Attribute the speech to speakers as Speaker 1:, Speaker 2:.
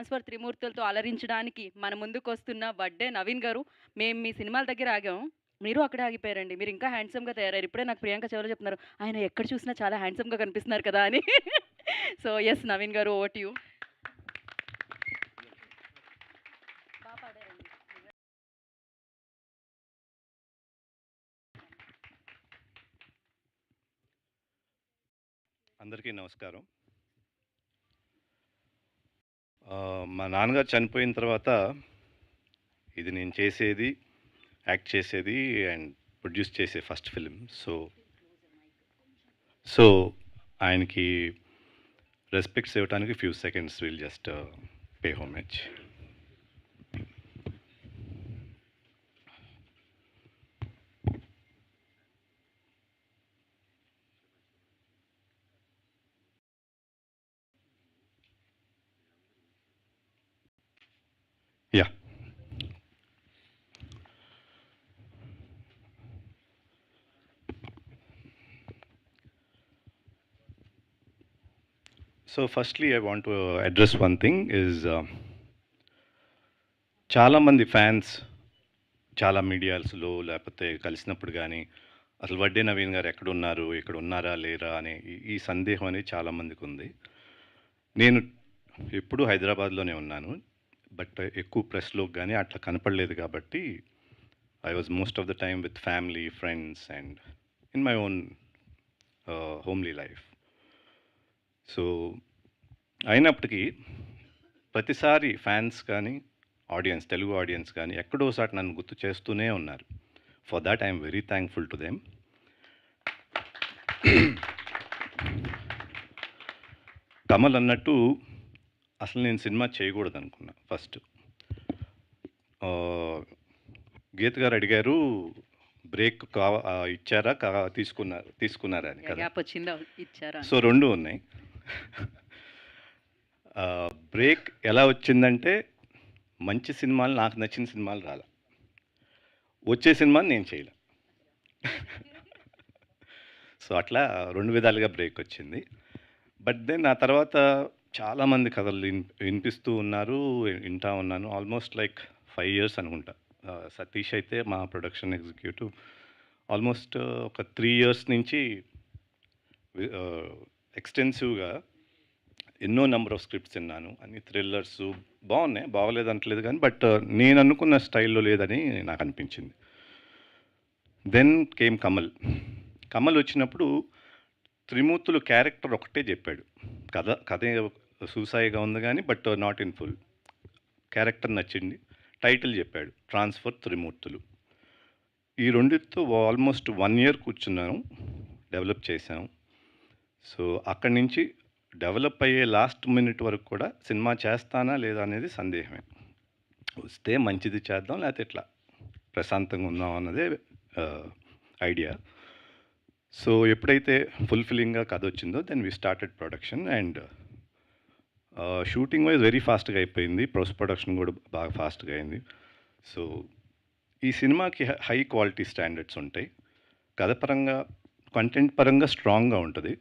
Speaker 1: Transfer త్రిమూర్తులతో అలరించడానికి మన ముందుకొస్తున్న వడ్డే నవీన్ గారు. మేము మీ సినిమాల దగ్గర ఆగాము. మీరు అక్కడే ఆగిపోయారండి. మీరు ఇంకా హ్యాండ్సమ్‌గా తయారయ్యారు. ఇప్పుడే నాకు ప్రియాంక చెవిలో చెప్తున్నారు. ఆయన ఎక్కడ చూసినా చాలా హ్యాండ్సమ్‌గా కనిపిస్తున్నారు కదా అని. సో, యెస్ నవీన్ గారు ఓవర్ టు యూ. బా పాడారండి.
Speaker 2: అందరికీ నమస్కారం. మా నాన్నగారు చనిపోయిన తర్వాత ఇది నేను చేసేది, యాక్ట్ చేసేది అండ్ ప్రొడ్యూస్ చేసే ఫస్ట్ ఫిల్మ్. సో ఆయనకి రెస్పెక్ట్స్ ఇవ్వడానికి few seconds will just pay homage. Yeah. So firstly I want to address one thing is చాలామంది ఫ్యాన్స్ చాలా మీడియాస్లో లేకపోతే కలిసినప్పుడు కానీ అసలు వడ్డే నవీన్ గారు ఎక్కడున్నారు, ఇక్కడ ఉన్నారా లేరా అనే ఈ సందేహం అనేది చాలామందికి ఉంది. నేను ఎప్పుడూ హైదరాబాద్లోనే ఉన్నాను, బట్ ఎక్కువ ప్రెస్లో కానీ అట్లా కనపడలేదు కాబట్టి I was most of the time with family, friends and in my own homely life. So అయినప్పటికీ ప్రతిసారి ఫ్యాన్స్ కానీ ఆడియన్స్, తెలుగు ఆడియన్స్ కానీ ఎక్కడోసారి నన్ను గుర్తు చేస్తూనే ఉన్నారు. For that I'm very thankful to them. Kamal అన్నట్టు అసలు నేను సినిమా చేయకూడదు అనుకున్నా ఫస్ట్. గీత గారు అడిగారు బ్రేక్ ఇచ్చారా తీసుకున్నారా అని కదా.
Speaker 1: గ్యాప్ వచ్చిందా ఇచ్చారా?
Speaker 2: సో రెండు ఉన్నాయి. బ్రేక్ ఎలా వచ్చిందంటే మంచి సినిమాలు, నాకు నచ్చిన సినిమాలు రాలే, వచ్చే సినిమాని నేను చేయలే. సో అట్లా రెండు విధాలుగా బ్రేక్ వచ్చింది. బట్ దెన్ ఆ తర్వాత చాలామంది కథలు వినిపిస్తూ ఉన్నారు, వింటా ఉన్నాను. ఆల్మోస్ట్ లైక్ 5 years అనుకుంటా. సతీష్ అయితే మా ప్రొడక్షన్ ఎగ్జిక్యూటివ్ ఆల్మోస్ట్ ఒక 3 years నుంచి ఎక్స్టెన్సివ్గా ఎన్నో నెంబర్ ఆఫ్ స్క్రిప్ట్స్ విన్నాను. అన్ని థ్రిల్లర్స్ బాగున్నాయి, బాగోలేదు అంటలేదు కానీ బట్ నేను అనుకున్న స్టైల్లో లేదని నాకు అనిపించింది. Then came Kamal. కమల్ వచ్చినప్పుడు త్రిమూర్తులు క్యారెక్టర్ ఒకటే చెప్పాడు. కథ సూసాయిగా ఉంది కానీ but not in full. Character నచ్చింది, టైటిల్ చెప్పాడు ట్రాన్స్ఫర్ త్రిమూర్తులు. ఈ రెండితో ఆల్మోస్ట్ 1 year కూర్చున్నాను, డెవలప్ చేశాము. సో అక్కడి నుంచి డెవలప్ అయ్యే లాస్ట్ మినిట్ వరకు కూడా సినిమా చేస్తానా లేదా అనేది సందేహమే. వస్తే మంచిది చేద్దాం, లేకపోతే ఇట్లా ప్రశాంతంగా ఉందాం అన్నదే ఐడియా. సో ఎప్పుడైతే ఫుల్ఫిల్లింగ్గా కథ వచ్చిందో then we started production and shooting wise very ఫాస్ట్గా అయిపోయింది. పోస్ట్ ప్రొడక్షన్ కూడా బాగా ఫాస్ట్గా అయింది. సో ఈ సినిమాకి హై క్వాలిటీ స్టాండర్డ్స్ ఉంటాయి. కథ పరంగా, కంటెంట్ పరంగా స్ట్రాంగ్గా ఉంటుంది.